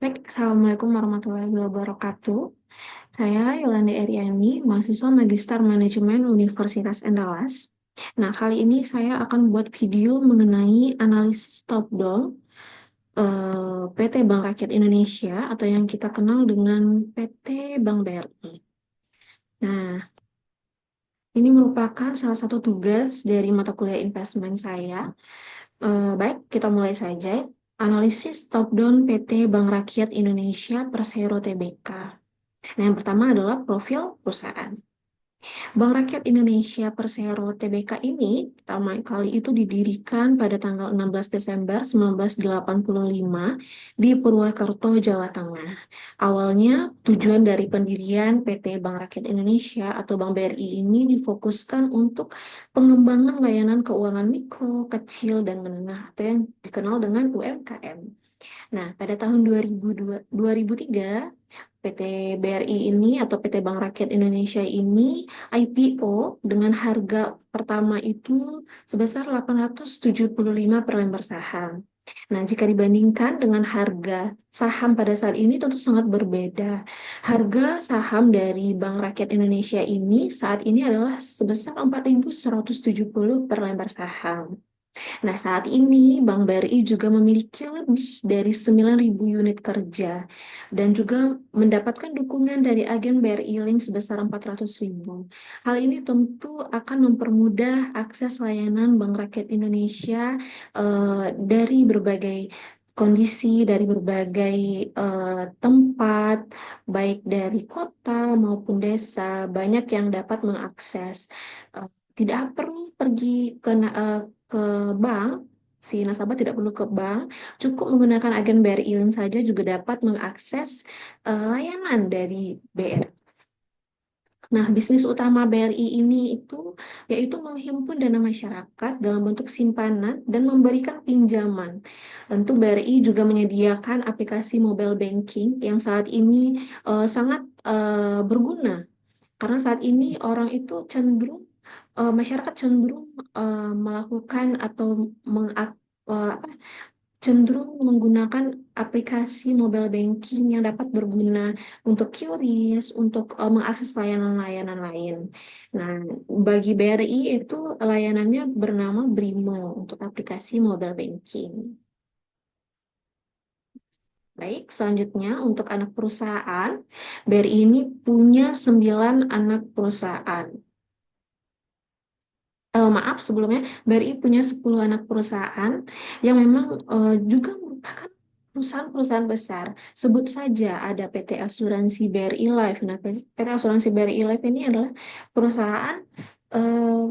Baik, Assalamualaikum warahmatullahi wabarakatuh. Saya Yolanda Eriani, mahasiswa Magister Manajemen Universitas Andalas. Nah, kali ini saya akan buat video mengenai analisis top-down PT Bank Rakyat Indonesia atau yang kita kenal dengan PT Bank BRI. Nah, ini merupakan salah satu tugas dari mata kuliah investment saya. Baik, kita mulai saja. Analisis top-down PT Bank Rakyat Indonesia Persero Tbk. Nah, yang pertama adalah profil perusahaan. Bank Rakyat Indonesia Persero Tbk ini pertama kali itu didirikan pada tanggal 16 Desember 1985 di Purwakarta, Jawa Tengah. Awalnya tujuan dari pendirian PT Bank Rakyat Indonesia atau Bank BRI ini difokuskan untuk pengembangan layanan keuangan mikro, kecil, dan menengah atau yang dikenal dengan UMKM. Nah, pada tahun 2003, PT BRI ini atau PT Bank Rakyat Indonesia ini IPO dengan harga pertama itu sebesar 875 per lembar saham. Nah, jika dibandingkan dengan harga saham pada saat ini tentu sangat berbeda. Harga saham dari Bank Rakyat Indonesia ini saat ini adalah sebesar 4.170 per lembar saham. Nah, saat ini Bank BRI juga memiliki lebih dari 9.000 unit kerja dan juga mendapatkan dukungan dari agen BRI Link sebesar 400.000. Hal ini tentu akan mempermudah akses layanan Bank Rakyat Indonesia dari berbagai kondisi, dari berbagai tempat, baik dari kota maupun desa, banyak yang dapat mengakses. Tidak perlu pergi ke bank, si nasabah tidak perlu ke bank, cukup menggunakan agen BRI Link saja juga dapat mengakses layanan dari BRI. Nah, bisnis utama BRI ini itu yaitu menghimpun dana masyarakat dalam bentuk simpanan dan memberikan pinjaman. Tentu BRI juga menyediakan aplikasi mobile banking yang saat ini sangat berguna karena saat ini orang itu cenderung masyarakat cenderung melakukan atau apa, cenderung menggunakan aplikasi mobile banking yang dapat berguna untuk QRIS, untuk mengakses layanan-layanan lain. Nah, bagi BRI itu layanannya bernama Brimo untuk aplikasi mobile banking. Baik, selanjutnya untuk anak perusahaan, BRI ini punya 9 anak perusahaan. Maaf sebelumnya, BRI punya 10 anak perusahaan yang memang juga merupakan perusahaan-perusahaan besar. Sebut saja ada PT Asuransi BRI Life. Nah, PT Asuransi BRI Life ini adalah perusahaan eh,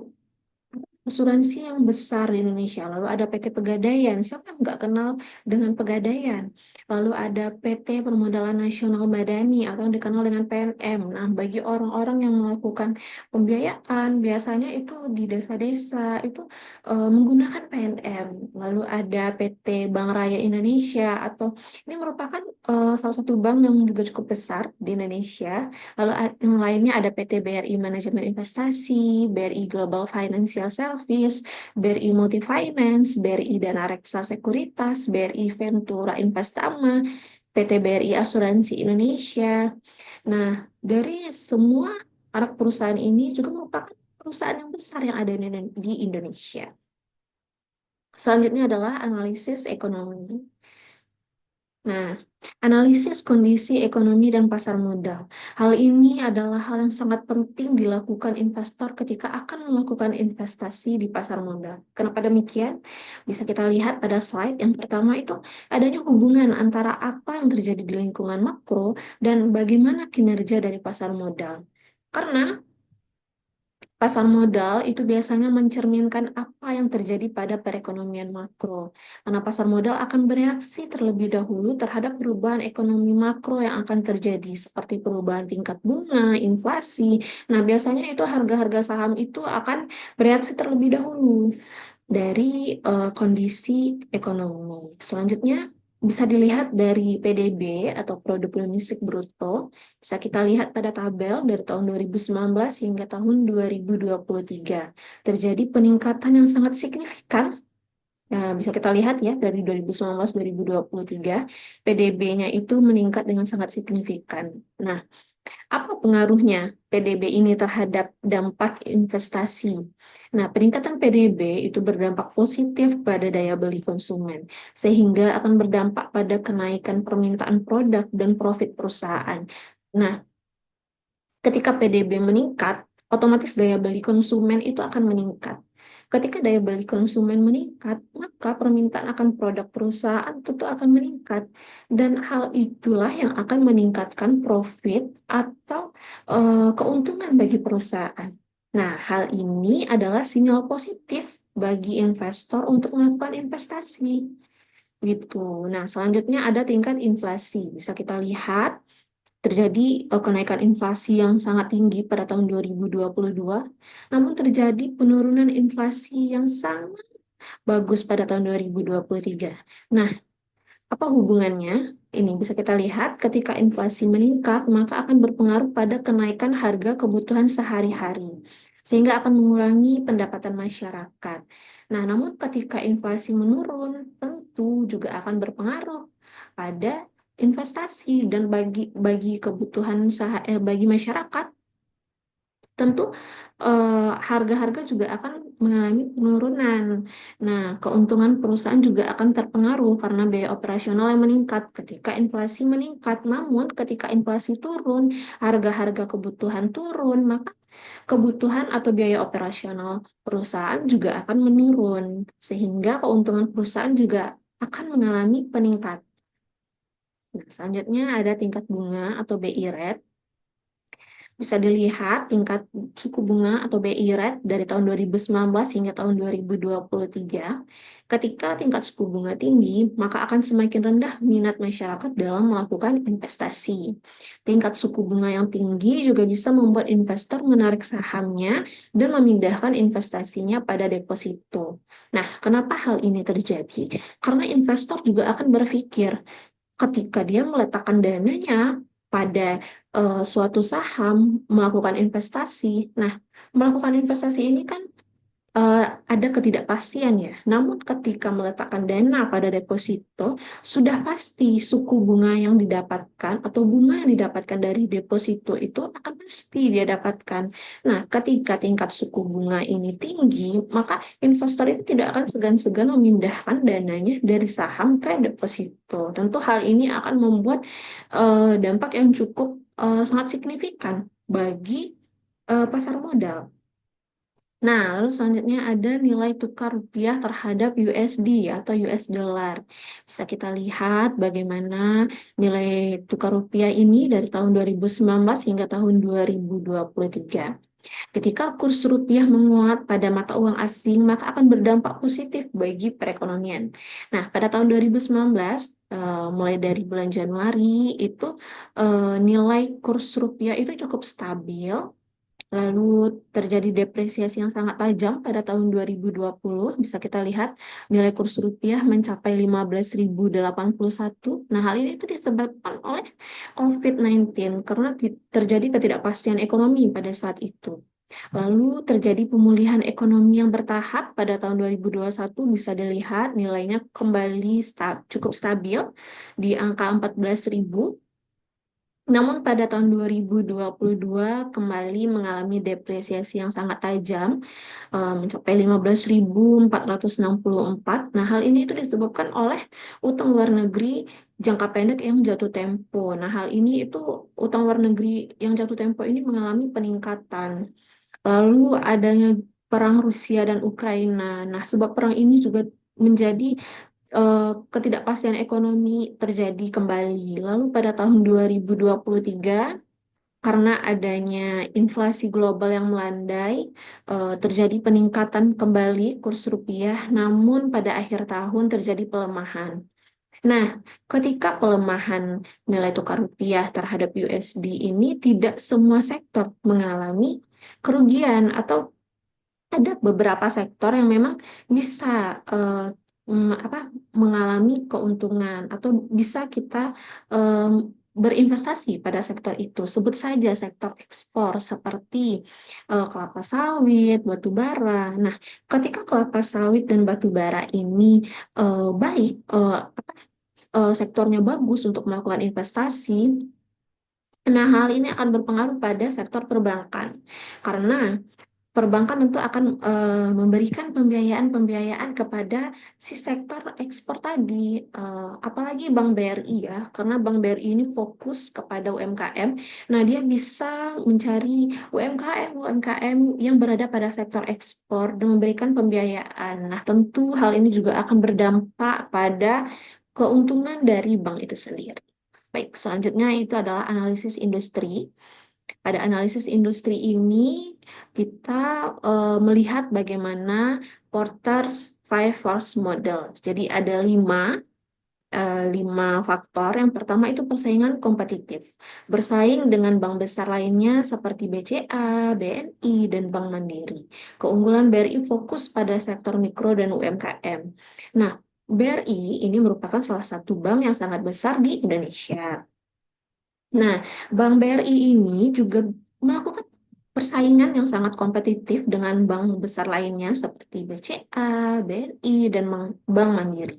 asuransi yang besar di Indonesia. Lalu ada PT Pegadaian. Siapa yang nggak kenal dengan Pegadaian? Lalu ada PT Permodalan Nasional Madani atau yang dikenal dengan PNM. Nah, bagi orang-orang yang melakukan pembiayaan, biasanya itu di desa-desa itu menggunakan PNM. Lalu ada PT Bank Raya Indonesia atau ini merupakan salah satu bank yang juga cukup besar di Indonesia. Lalu yang lainnya ada PT BRI Manajemen Investasi, BRI Global Financial Service, BRI Multifinance, BRI Dana Reksa Sekuritas, BRI Ventura Investama, PT BRI Asuransi Indonesia. Nah, dari semua anak perusahaan ini juga merupakan perusahaan yang besar yang ada di Indonesia. Selanjutnya adalah analisis ekonomi. Nah, analisis kondisi ekonomi dan pasar modal. Hal ini adalah hal yang sangat penting dilakukan investor ketika akan melakukan investasi di pasar modal. Kenapa demikian? Bisa kita lihat pada slide yang pertama itu adanya hubungan antara apa yang terjadi di lingkungan makro dan bagaimana kinerja dari pasar modal. Karena pasar modal itu biasanya mencerminkan apa yang terjadi pada perekonomian makro. Karena pasar modal akan bereaksi terlebih dahulu terhadap perubahan ekonomi makro yang akan terjadi, seperti perubahan tingkat bunga, inflasi. Nah, biasanya itu harga-harga saham itu akan bereaksi terlebih dahulu dari kondisi ekonomi. Selanjutnya bisa dilihat dari PDB atau produk domestik bruto. Bisa kita lihat pada tabel dari tahun 2019 hingga tahun 2023. Terjadi peningkatan yang sangat signifikan Bisa kita lihat ya dari 2019-2023 PDB-nya itu meningkat dengan sangat signifikan. Nah, apa pengaruhnya PDB ini terhadap dampak investasi? Nah, peningkatan PDB itu berdampak positif pada daya beli konsumen, sehingga akan berdampak pada kenaikan permintaan produk dan profit perusahaan. Nah, ketika PDB meningkat, otomatis daya beli konsumen itu akan meningkat. Ketika daya beli konsumen meningkat, maka permintaan akan produk perusahaan tentu akan meningkat. Dan hal itulah yang akan meningkatkan profit atau keuntungan bagi perusahaan. Nah, hal ini adalah sinyal positif bagi investor untuk melakukan investasi. Gitu. Nah, selanjutnya ada tingkat inflasi. Bisa kita lihat terjadi kenaikan inflasi yang sangat tinggi pada tahun 2022, namun terjadi penurunan inflasi yang sangat bagus pada tahun 2023. Nah, apa hubungannya? Ini bisa kita lihat ketika inflasi meningkat, maka akan berpengaruh pada kenaikan harga kebutuhan sehari-hari, sehingga akan mengurangi pendapatan masyarakat. Nah, namun ketika inflasi menurun, tentu juga akan berpengaruh pada investasi dan bagi kebutuhan bagi masyarakat tentu harga-harga juga akan mengalami penurunan. Nah, keuntungan perusahaan juga akan terpengaruh karena biaya operasional yang meningkat ketika inflasi meningkat. Namun, ketika inflasi turun, harga-harga kebutuhan turun, maka kebutuhan atau biaya operasional perusahaan juga akan menurun, sehingga keuntungan perusahaan juga akan mengalami peningkatan. Nah, selanjutnya ada tingkat bunga atau BI rate. Bisa dilihat tingkat suku bunga atau BI rate dari tahun 2019 hingga tahun 2023. Ketika tingkat suku bunga tinggi, maka akan semakin rendah minat masyarakat dalam melakukan investasi. Tingkat suku bunga yang tinggi juga bisa membuat investor menarik sahamnya dan memindahkan investasinya pada deposito. Nah, kenapa hal ini terjadi? Karena investor juga akan berpikir, ketika dia meletakkan dananya pada suatu saham, melakukan investasi. Nah, melakukan investasi ini kan ada ketidakpastian ya. Namun ketika meletakkan dana pada deposito, sudah pasti suku bunga yang didapatkan atau bunga yang didapatkan dari deposito itu akan pasti dia dapatkan. Nah, ketika tingkat suku bunga ini tinggi, maka investor itu tidak akan segan-segan memindahkan dananya dari saham ke deposito. Tentu hal ini akan membuat dampak yang cukup sangat signifikan bagi pasar modal. Nah, lalu selanjutnya ada nilai tukar rupiah terhadap USD atau US dollar. Bisa kita lihat bagaimana nilai tukar rupiah ini dari tahun 2019 hingga tahun 2023. Ketika kurs rupiah menguat pada mata uang asing, maka akan berdampak positif bagi perekonomian. Nah, pada tahun 2019, mulai dari bulan Januari, itu nilai kurs rupiah itu cukup stabil. Lalu terjadi depresiasi yang sangat tajam pada tahun 2020. Bisa kita lihat nilai kurs rupiah mencapai 15.081. Nah, hal ini itu disebabkan oleh COVID-19 karena terjadi ketidakpastian ekonomi pada saat itu. Lalu terjadi pemulihan ekonomi yang bertahap pada tahun 2021, bisa dilihat nilainya kembali cukup stabil di angka 14.000. Namun pada tahun 2022 kembali mengalami depresiasi yang sangat tajam, mencapai 15.464. Nah, hal ini itu disebabkan oleh utang luar negeri jangka pendek yang jatuh tempo. Nah, hal ini itu utang luar negeri yang jatuh tempo ini mengalami peningkatan. Lalu adanya perang Rusia dan Ukraina. Nah, sebab perang ini juga menjadi ketidakpastian ekonomi terjadi kembali. Lalu pada tahun 2023, karena adanya inflasi global yang melandai, terjadi peningkatan kembali kurs rupiah, namun pada akhir tahun terjadi pelemahan. Nah, ketika pelemahan nilai tukar rupiah terhadap USD ini, tidak semua sektor mengalami kerugian atau ada beberapa sektor yang memang bisa apa mengalami keuntungan atau bisa kita berinvestasi pada sektor itu. Sebut saja sektor ekspor seperti kelapa sawit, batu bara. Nah, ketika kelapa sawit dan batu bara ini baik, sektornya bagus untuk melakukan investasi. Nah, hal ini akan berpengaruh pada sektor perbankan karena perbankan tentu akan memberikan pembiayaan-pembiayaan kepada si sektor ekspor tadi, apalagi Bank BRI ya, karena Bank BRI ini fokus kepada UMKM. Nah, dia bisa mencari UMKM yang berada pada sektor ekspor dan memberikan pembiayaan. Nah, tentu hal ini juga akan berdampak pada keuntungan dari bank itu sendiri. Baik, selanjutnya itu adalah analisis industri. Pada analisis industri ini, kita melihat bagaimana Porter's Five Force Model. Jadi ada lima faktor. Yang pertama itu persaingan kompetitif. Bersaing dengan bank besar lainnya seperti BCA, BNI, dan Bank Mandiri. Keunggulan BRI fokus pada sektor mikro dan UMKM. Nah, BRI ini merupakan salah satu bank yang sangat besar di Indonesia. Nah, Bank BRI ini juga melakukan persaingan yang sangat kompetitif dengan bank besar lainnya seperti BCA, BNI, dan Bank Mandiri.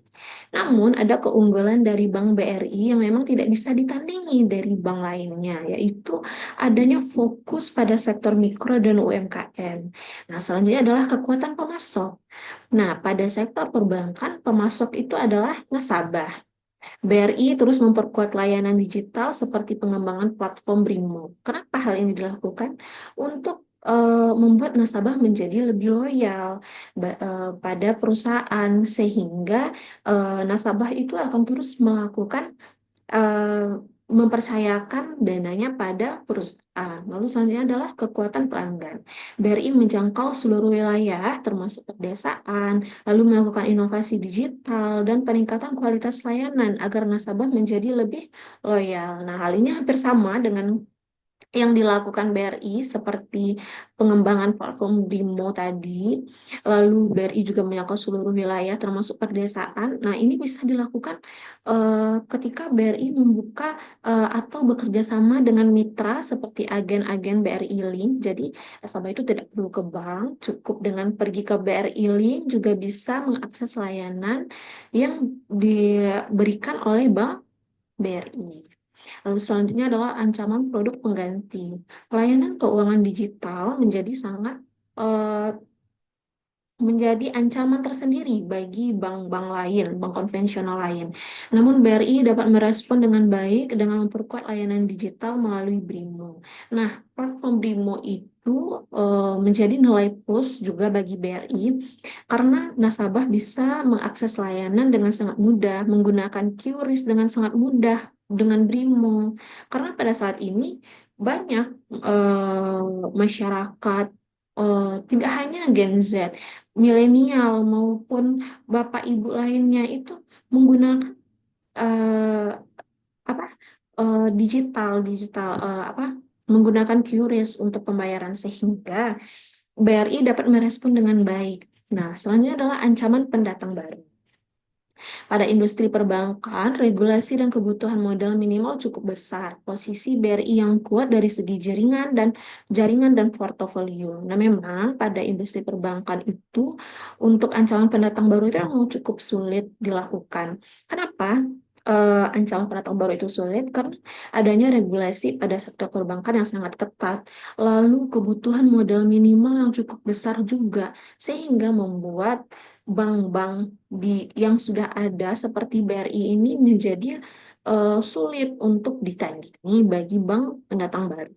Namun, ada keunggulan dari Bank BRI yang memang tidak bisa ditandingi dari bank lainnya, yaitu adanya fokus pada sektor mikro dan UMKM. Nah, selanjutnya adalah kekuatan pemasok. Nah, pada sektor perbankan, pemasok itu adalah nasabah. BRI terus memperkuat layanan digital seperti pengembangan platform Brimo. Kenapa hal ini dilakukan? Untuk membuat nasabah menjadi lebih loyal pada perusahaan sehingga nasabah itu akan terus melakukan eh, mempercayakan dananya pada perusahaan. Lalu selanjutnya adalah kekuatan pelanggan. BRI menjangkau seluruh wilayah termasuk pedesaan, lalu melakukan inovasi digital dan peningkatan kualitas layanan agar nasabah menjadi lebih loyal. Nah, hal ini hampir sama dengan yang dilakukan BRI seperti pengembangan platform Brimo tadi, lalu BRI juga menyangkau seluruh wilayah termasuk pedesaan. Nah, ini bisa dilakukan ketika BRI membuka atau bekerja sama dengan mitra seperti agen-agen BRI Link. Jadi, nasabah itu tidak perlu ke bank, cukup dengan pergi ke BRI Link juga bisa mengakses layanan yang diberikan oleh Bank BRI. Lalu selanjutnya adalah ancaman produk pengganti. Layanan keuangan digital eh, menjadi ancaman tersendiri bagi bank-bank lain, bank konvensional lain. Namun BRI dapat merespon dengan baik dengan memperkuat layanan digital melalui Brimo. Nah, platform Brimo itu menjadi nilai plus juga bagi BRI karena nasabah bisa mengakses layanan dengan sangat mudah, menggunakan QRIS dengan sangat mudah dengan Brimo. Karena pada saat ini banyak masyarakat, tidak hanya Gen Z, milenial maupun bapak ibu lainnya itu menggunakan eh, apa digital apa menggunakan QRIS untuk pembayaran sehingga BRI dapat merespon dengan baik. Nah, selanjutnya adalah ancaman pendatang baru. Pada industri perbankan, regulasi dan kebutuhan modal minimal cukup besar. Posisi BRI yang kuat dari segi jaringan dan portofolio. Nah, memang pada industri perbankan itu untuk ancaman pendatang baru itu memang cukup sulit dilakukan. Kenapa? Ancaman pendatang baru itu sulit karena adanya regulasi pada sektor perbankan yang sangat ketat, lalu kebutuhan modal minimal yang cukup besar juga, sehingga membuat bank-bank yang sudah ada seperti BRI ini menjadi sulit untuk ditandingi bagi bank pendatang baru.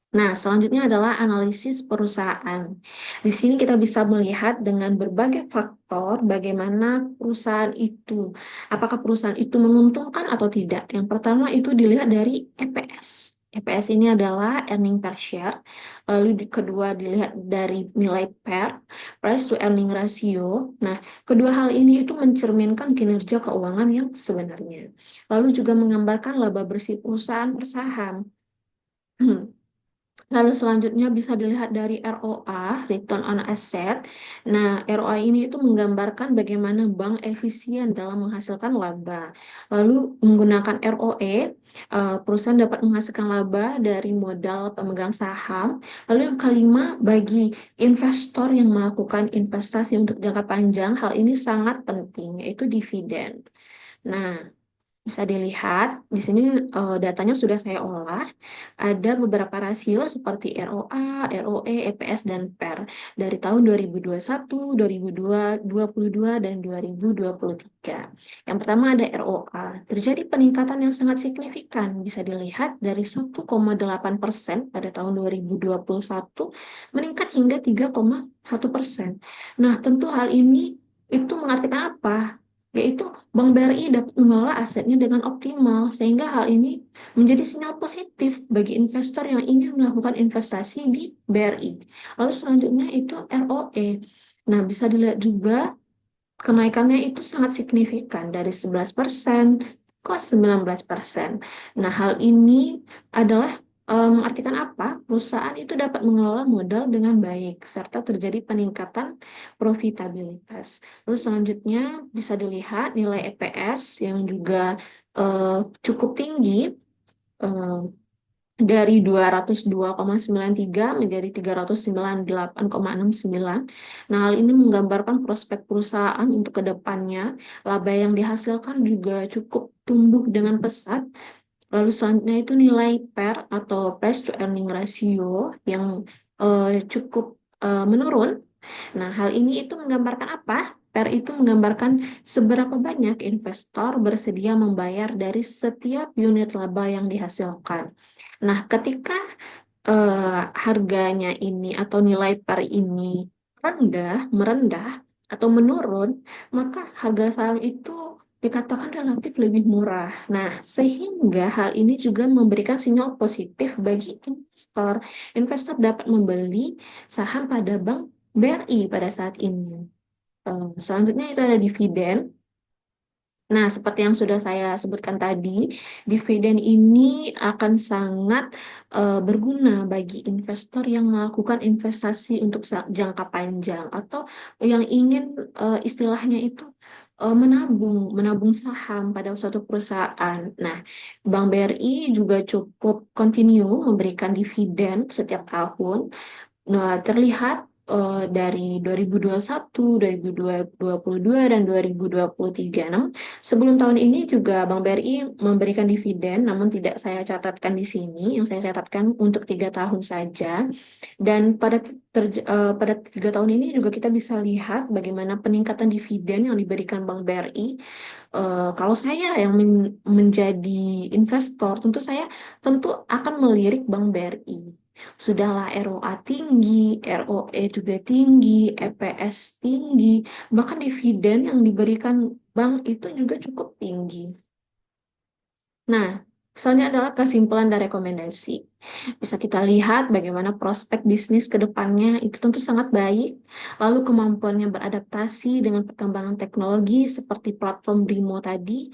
Nah, selanjutnya adalah analisis perusahaan. Di sini kita bisa melihat dengan berbagai faktor bagaimana perusahaan itu, apakah perusahaan itu menguntungkan atau tidak. Yang pertama itu dilihat dari EPS. EPS ini adalah earning per share. Lalu kedua dilihat dari nilai PER, price to earning ratio. Nah, kedua hal ini itu mencerminkan kinerja keuangan yang sebenarnya. Lalu juga menggambarkan laba bersih perusahaan per saham. Lalu selanjutnya bisa dilihat dari ROA, Return on Asset. Nah, ROA ini itu menggambarkan bagaimana bank efisien dalam menghasilkan laba. Lalu menggunakan ROE, perusahaan dapat menghasilkan laba dari modal pemegang saham. Lalu yang kelima, bagi investor yang melakukan investasi untuk jangka panjang, hal ini sangat penting, yaitu dividen. Nah, bisa dilihat di sini datanya sudah saya olah. Ada beberapa rasio seperti ROA, ROE, EPS, dan PER dari tahun 2021, 2022, dan 2023. Yang pertama ada ROA. Terjadi peningkatan yang sangat signifikan. Bisa dilihat dari 1,8% pada tahun 2021 meningkat hingga 3,1%. Nah, tentu hal ini itu mengartikan apa? Yaitu Bank BRI dapat mengelola asetnya dengan optimal, sehingga hal ini menjadi sinyal positif bagi investor yang ingin melakukan investasi di BRI. Lalu selanjutnya itu ROE. Nah, bisa dilihat juga kenaikannya itu sangat signifikan dari 11% ke 19%. Nah, hal ini adalah mengartikan apa? Perusahaan itu dapat mengelola modal dengan baik serta terjadi peningkatan profitabilitas. Lalu selanjutnya bisa dilihat nilai EPS yang juga cukup tinggi, eh, dari 202,93 menjadi 398,69. Nah, hal ini menggambarkan prospek perusahaan untuk kedepannya. Laba yang dihasilkan juga cukup tumbuh dengan pesat. Lalu selanjutnya itu nilai PER atau Price to Earning Ratio yang cukup menurun. Nah, hal ini itu menggambarkan apa? PER itu menggambarkan seberapa banyak investor bersedia membayar dari setiap unit laba yang dihasilkan. Nah, ketika harganya ini atau nilai PER ini merendah atau menurun, maka harga saham itu dikatakan relatif lebih murah. Nah, sehingga hal ini juga memberikan sinyal positif bagi investor. Investor dapat membeli saham pada bank BRI pada saat ini. Selanjutnya itu ada dividen. Nah, seperti yang sudah saya sebutkan tadi, dividen ini akan sangat berguna bagi investor yang melakukan investasi untuk jangka panjang atau yang ingin istilahnya itu menabung saham pada suatu perusahaan. Nah, Bank BRI juga cukup continue memberikan dividen setiap tahun. Nah, terlihat dari 2021, 2022, dan 2023. Namun, sebelum tahun ini juga Bank BRI memberikan dividen, namun tidak saya catatkan di sini. Yang saya catatkan untuk 3 tahun saja. Dan pada 3 tahun ini juga kita bisa lihat bagaimana peningkatan dividen yang diberikan Bank BRI. Kalau saya yang menjadi investor, tentu akan melirik Bank BRI. Sudahlah ROA tinggi, ROE juga tinggi, EPS tinggi, bahkan dividen yang diberikan bank itu juga cukup tinggi. Nah, selanjutnya adalah kesimpulan dan rekomendasi. Bisa kita lihat bagaimana prospek bisnis ke depannya itu tentu sangat baik. Lalu kemampuannya beradaptasi dengan perkembangan teknologi seperti platform Brimo tadi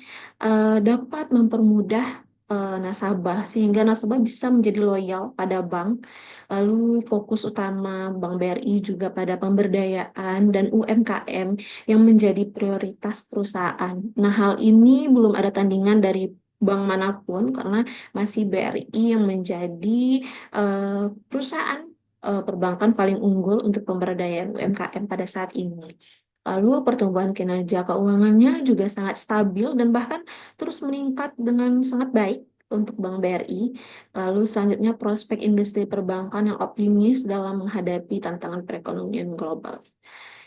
dapat mempermudah nasabah sehingga nasabah bisa menjadi loyal pada bank. Lalu fokus utama Bank BRI juga pada pemberdayaan dan UMKM yang menjadi prioritas perusahaan. Nah, hal ini belum ada tandingan dari bank manapun karena masih BRI yang menjadi perusahaan perbankan paling unggul untuk pemberdayaan UMKM pada saat ini. Lalu pertumbuhan kinerja keuangannya juga sangat stabil dan bahkan terus meningkat dengan sangat baik untuk Bank BRI. Lalu selanjutnya prospek industri perbankan yang optimis dalam menghadapi tantangan perekonomian global.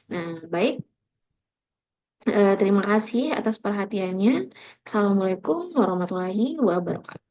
Nah, baik. Terima kasih atas perhatiannya. Assalamualaikum warahmatullahi wabarakatuh.